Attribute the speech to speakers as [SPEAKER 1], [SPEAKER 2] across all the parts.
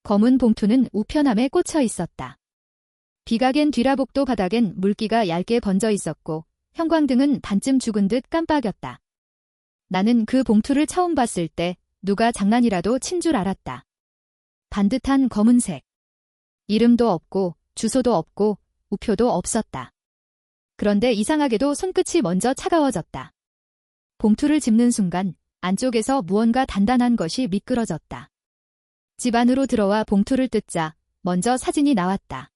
[SPEAKER 1] 검은 봉투는 우편함에 꽂혀 있었다. 비가겐 뒤라복도 바닥엔 물기가 얇게 번져 있었고 형광등은 반쯤 죽은 듯 깜빡였다. 나는 그 봉투를 처음 봤을 때 누가 장난이라도 친 줄 알았다. 반듯한 검은색. 이름도 없고 주소도 없고 우표도 없었다. 그런데 이상하게도 손끝이 먼저 차가워졌다. 봉투를 집는 순간 안쪽에서 무언가 단단한 것이 미끄러졌다. 집 안으로 들어와 봉투를 뜯자 먼저 사진이 나왔다.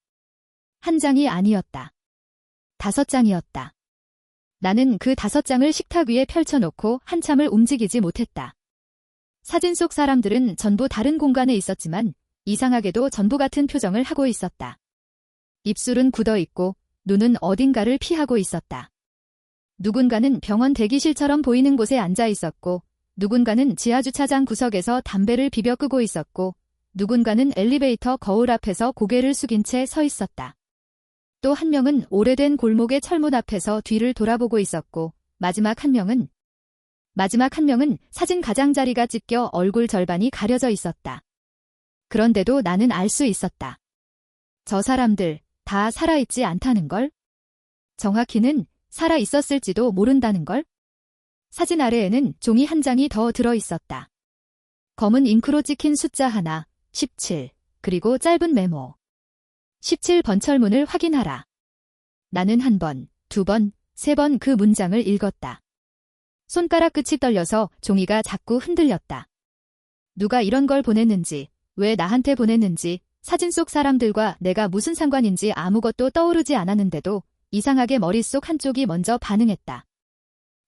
[SPEAKER 1] 한 장이 아니었다. 5장이었다. 나는 그 5장을 식탁 위에 펼쳐놓고 한참을 움직이지 못했다. 사진 속 사람들은 전부 다른 공간에 있었지만 이상하게도 전부 같은 표정을 하고 있었다. 입술은 굳어있고 눈은 어딘가를 피하고 있었다. 누군가는 병원 대기실처럼 보이는 곳에 앉아 있었고 누군가는 지하주차장 구석에서 담배를 비벼 끄고 있었고 누군가는 엘리베이터 거울 앞에서 고개를 숙인 채 서 있었다. 또 한 명은 오래된 골목의 철문 앞에서 뒤를 돌아보고 있었고 마지막 한 명은 사진 가장자리가 찢겨 얼굴 절반이 가려져 있었다. 그런데도 나는 알 수 있었다. 저 사람들 다 살아있지 않다는 걸? 정확히는 살아 있었을지도 모른다는 걸? 사진 아래에는 종이 한 장이 더 들어 있었다. 검은 잉크로 찍힌 숫자 하나, 17, 그리고 짧은 메모. 17번 철문을 확인하라. 나는 한 번, 2번, 3번 그 문장을 읽었다. 손가락 끝이 떨려서 종이가 자꾸 흔들렸다. 누가 이런 걸 보냈는지, 왜 나한테 보냈는지, 사진 속 사람들과 내가 무슨 상관인지 아무것도 떠오르지 않았는데도 이상하게 머릿속 한쪽이 먼저 반응했다.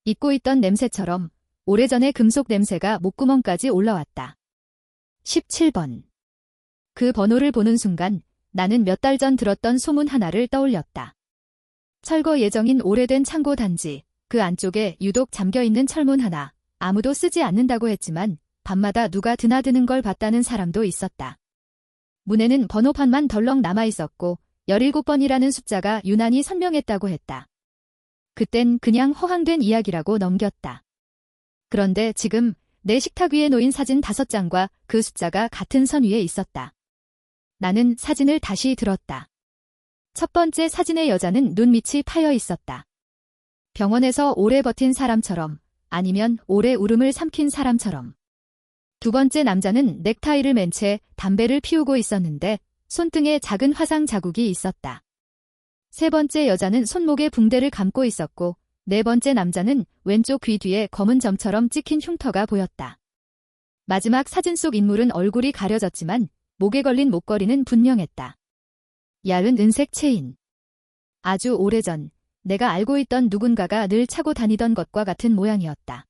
[SPEAKER 1] 잊고 있던 냄새처럼 오래전의 금속 냄새가 목구멍까지 올라왔다. 17번. 그 번호를 보는 순간 나는 몇 달 전 들었던 소문 하나를 떠올렸다. 철거 예정인 오래된 창고 단지, 그 안쪽에 유독 잠겨있는 철문 하나, 아무도 쓰지 않는다고 했지만 밤마다 누가 드나드는 걸 봤다는 사람도 있었다. 문에는 번호판만 덜렁 남아있었고 17번이라는 숫자가 유난히 선명했다고 했다. 그땐 그냥 허황된 이야기라고 넘겼다. 그런데 지금 내 식탁 위에 놓인 사진 5장과 그 숫자가 같은 선 위에 있었다. 나는 사진을 다시 들었다. 첫 번째 사진의 여자는 눈밑이 파여 있었다. 병원에서 오래 버틴 사람처럼, 아니면 오래 울음을 삼킨 사람처럼. 두 번째 남자는 넥타이를 맨 채 담배를 피우고 있었는데 손등에 작은 화상 자국이 있었다. 세 번째 여자는 손목에 붕대를 감고 있었고 네 번째 남자는 왼쪽 귀 뒤에 검은 점처럼 찍힌 흉터가 보였다. 마지막 사진 속 인물은 얼굴이 가려졌지만 목에 걸린 목걸이는 분명했다. 얇은 은색 체인. 아주 오래전 내가 알고 있던 누군가가 늘 차고 다니던 것과 같은 모양이었다.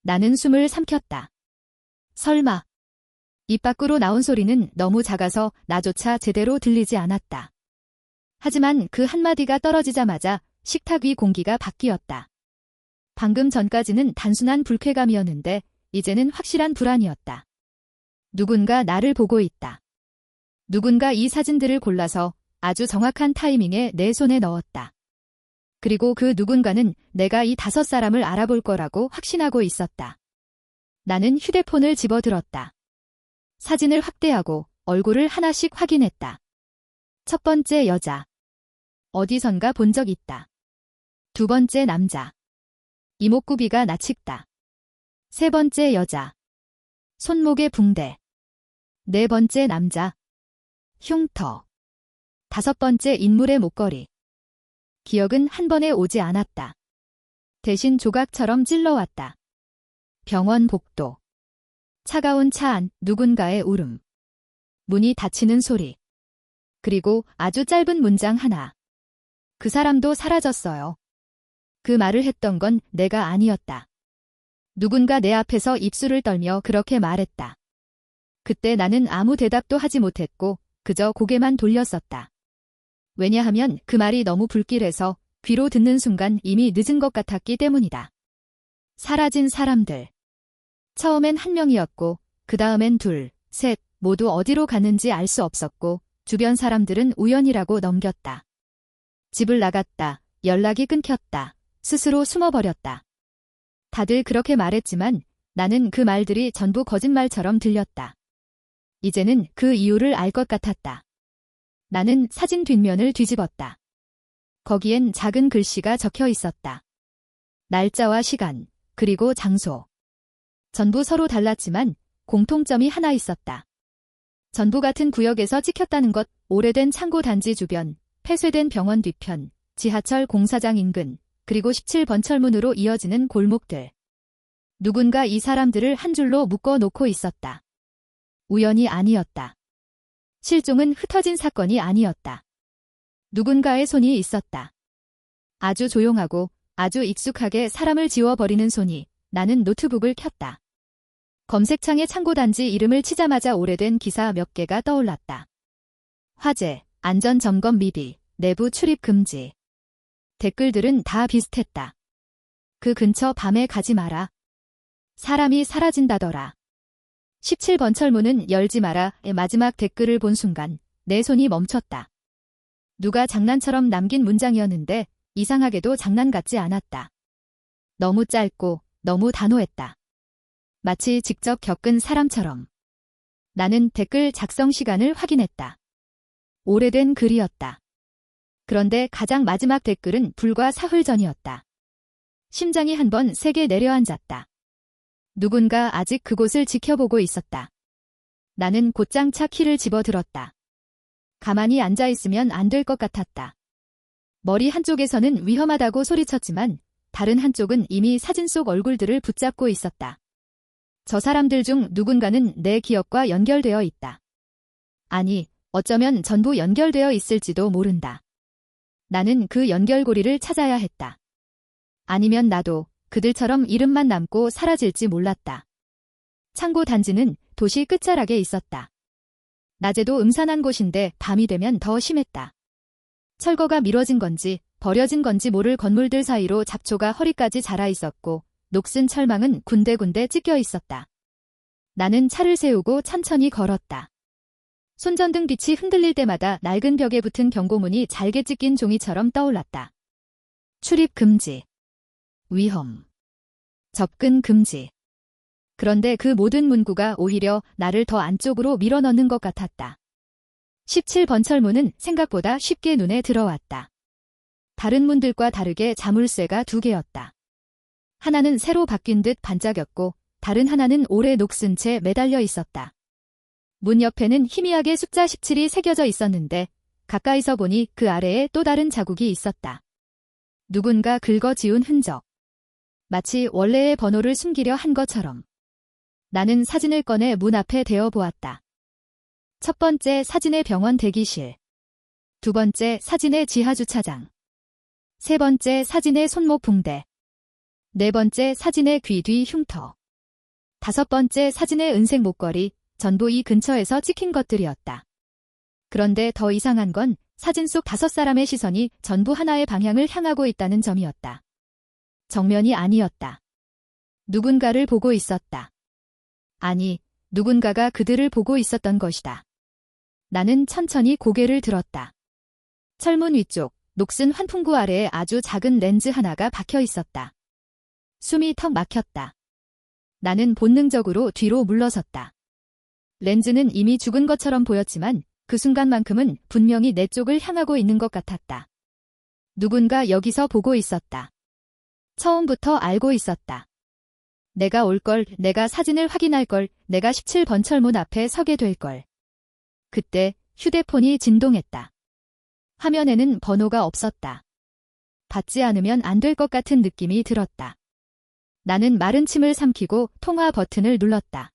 [SPEAKER 1] 나는 숨을 삼켰다. 설마. 입 밖으로 나온 소리는 너무 작아서 나조차 제대로 들리지 않았다. 하지만 그 한마디가 떨어지자마자 식탁 위 공기가 바뀌었다. 방금 전까지는 단순한 불쾌감이었는데 이제는 확실한 불안이었다. 누군가 나를 보고 있다. 누군가 이 사진들을 골라서 아주 정확한 타이밍에 내 손에 넣었다. 그리고 그 누군가는 내가 이 5사람을 알아볼 거라고 확신하고 있었다. 나는 휴대폰을 집어들었다. 사진을 확대하고 얼굴을 하나씩 확인했다. 첫 번째 여자. 어디선가 본 적 있다. 두 번째 남자. 이목구비가 나측다. 세 번째 여자. 손목에 붕대. 네 번째 남자. 흉터. 5번째 인물의 목걸이. 기억은 한 번에 오지 않았다. 대신 조각처럼 찔러왔다. 병원 복도. 차가운 차 안 누군가의 울음. 문이 닫히는 소리. 그리고 아주 짧은 문장 하나. 그 사람도 사라졌어요. 그 말을 했던 건 내가 아니었다. 누군가 내 앞에서 입술을 떨며 그렇게 말했다. 그때 나는 아무 대답도 하지 못했고 그저 고개만 돌렸었다. 왜냐하면 그 말이 너무 불길해서 귀로 듣는 순간 이미 늦은 것 같았기 때문이다. 사라진 사람들. 처음엔 1명이었고 그 다음엔 2, 3, 모두 어디로 갔는지 알 수 없었고 주변 사람들은 우연이라고 넘겼다. 집을 나갔다. 연락이 끊겼다. 스스로 숨어버렸다. 다들 그렇게 말했지만 나는 그 말들이 전부 거짓말처럼 들렸다. 이제는 그 이유를 알 것 같았다. 나는 사진 뒷면을 뒤집었다. 거기엔 작은 글씨가 적혀 있었다. 날짜와 시간, 그리고 장소. 전부 서로 달랐지만 공통점이 하나 있었다. 전부 같은 구역에서 찍혔다는 것, 오래된 창고 단지 주변, 폐쇄된 병원 뒤편, 지하철 공사장 인근, 그리고 17번 철문으로 이어지는 골목들. 누군가 이 사람들을 한 줄로 묶어 놓고 있었다. 우연이 아니었다. 실종은 흩어진 사건이 아니었다. 누군가의 손이 있었다. 아주 조용하고 아주 익숙하게 사람을 지워버리는 손이. 나는 노트북을 켰다. 검색창에 창고단지 이름을 치자마자 오래된 기사 몇 개가 떠올랐다. 화재, 안전점검 미비, 내부 출입 금지. 댓글들은 다 비슷했다. 그 근처 밤에 가지 마라. 사람이 사라진다더라. 17번 철문은 열지 마라의 마지막 댓글을 본 순간 내 손이 멈췄다. 누가 장난처럼 남긴 문장이었는데 이상하게도 장난 같지 않았다. 너무 짧고 너무 단호했다. 마치 직접 겪은 사람처럼. 나는 댓글 작성 시간을 확인했다. 오래된 글이었다. 그런데 가장 마지막 댓글은 불과 사흘 전이었다. 심장이 한번 세게 내려앉았다. 누군가 아직 그곳을 지켜보고 있었다. 나는 곧장 차 키를 집어들었다. 가만히 앉아있으면 안 될 것 같았다. 머리 한쪽에서는 위험하다고 소리쳤지만 다른 한쪽은 이미 사진 속 얼굴들을 붙잡고 있었다. 저 사람들 중 누군가는 내 기억과 연결되어 있다. 아니, 어쩌면 전부 연결되어 있을지도 모른다. 나는 그 연결고리를 찾아야 했다. 아니면 나도 그들처럼 이름만 남고 사라질지 몰랐다. 창고 단지는 도시 끝자락에 있었다. 낮에도 음산한 곳인데 밤이 되면 더 심했다. 철거가 미뤄진 건지 버려진 건지 모를 건물들 사이로 잡초가 허리까지 자라 있었고 녹슨 철망은 군데군데 찢겨 있었다. 나는 차를 세우고 천천히 걸었다. 손전등 빛이 흔들릴 때마다 낡은 벽에 붙은 경고문이 잘게 찢긴 종이처럼 떠올랐다. 출입 금지. 위험. 접근 금지. 그런데 그 모든 문구가 오히려 나를 더 안쪽으로 밀어넣는 것 같았다. 17번 철문은 생각보다 쉽게 눈에 들어왔다. 다른 문들과 다르게 자물쇠가 2개였다. 하나는 새로 바뀐 듯 반짝였고 다른 하나는 오래 녹슨 채 매달려 있었다. 문 옆에는 희미하게 숫자 17이 새겨져 있었는데 가까이서 보니 그 아래에 또 다른 자국이 있었다. 누군가 긁어지운 흔적. 마치 원래의 번호를 숨기려 한 것처럼. 나는 사진을 꺼내 문 앞에 대어 보았다. 첫 번째 사진의 병원 대기실. 두 번째 사진의 지하주차장. 세 번째 사진의 손목 붕대. 네 번째 사진의 귀 뒤 흉터. 다섯 번째 사진의 은색 목걸이. 전부 이 근처에서 찍힌 것들이었다. 그런데 더 이상한 건 사진 속 5사람의 시선이 전부 하나의 방향을 향하고 있다는 점이었다. 정면이 아니었다. 누군가를 보고 있었다. 아니, 누군가가 그들을 보고 있었던 것이다. 나는 천천히 고개를 들었다. 철문 위쪽, 녹슨 환풍구 아래에 아주 작은 렌즈 하나가 박혀 있었다. 숨이 턱 막혔다. 나는 본능적으로 뒤로 물러섰다. 렌즈는 이미 죽은 것처럼 보였지만 그 순간만큼은 분명히 내 쪽을 향하고 있는 것 같았다. 누군가 여기서 보고 있었다. 처음부터 알고 있었다. 내가 올 걸, 내가 사진을 확인할 걸, 내가 17번 철문 앞에 서게 될 걸. 그때 휴대폰이 진동했다. 화면에는 번호가 없었다. 받지 않으면 안 될 것 같은 느낌이 들었다. 나는 마른 침을 삼키고 통화 버튼을 눌렀다.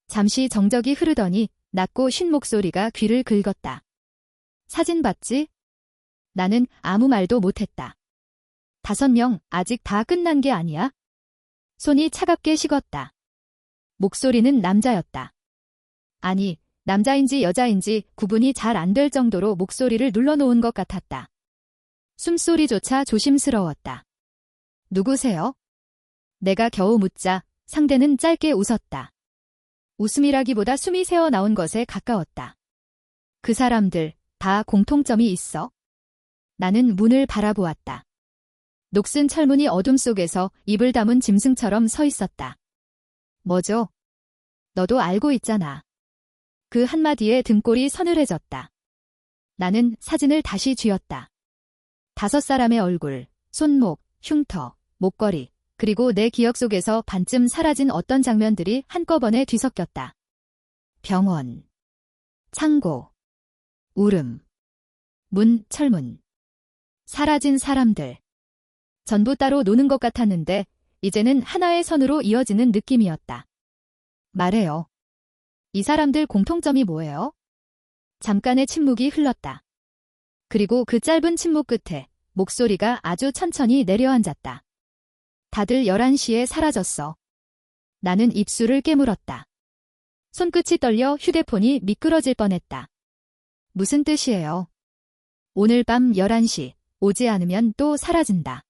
[SPEAKER 1] 잠시 정적이 흐르더니 낮고 쉰 목소리가 귀를 긁었다. 사진 봤지? 나는 아무 말도 못했다. 5명 아직 다 끝난 게 아니야? 손이 차갑게 식었다. 목소리는 남자였다. 아니, 남자인지 여자인지 구분이 잘 안 될 정도로 목소리를 눌러놓은 것 같았다. 숨소리조차 조심스러웠다. 누구세요? 내가 겨우 묻자 상대는 짧게 웃었다. 웃음이라기보다 숨이 새어나온 것에 가까웠다. 그 사람들 다 공통점이 있어? 나는 문을 바라보았다. 녹슨 철문이 어둠 속에서 입을 다문 짐승처럼 서 있었다. 뭐죠? 너도 알고 있잖아. 그 한마디에 등골이 서늘해졌다. 나는 사진을 다시 쥐었다. 5사람의 얼굴, 손목, 흉터, 목걸이, 그리고 내 기억 속에서 반쯤 사라진 어떤 장면들이 한꺼번에 뒤섞였다. 병원, 창고, 울음, 문, 철문. 사라진 사람들. 전부 따로 노는 것 같았는데 이제는 하나의 선으로 이어지는 느낌이었다. 말해요. 이 사람들 공통점이 뭐예요? 잠깐의 침묵이 흘렀다. 그리고 그 짧은 침묵 끝에 목소리가 아주 천천히 내려앉았다. 다들 11시에 사라졌어. 나는 입술을 깨물었다. 손끝이 떨려 휴대폰이 미끄러질 뻔했다. 무슨 뜻이에요? 오늘 밤 11시, 오지 않으면 또 사라진다.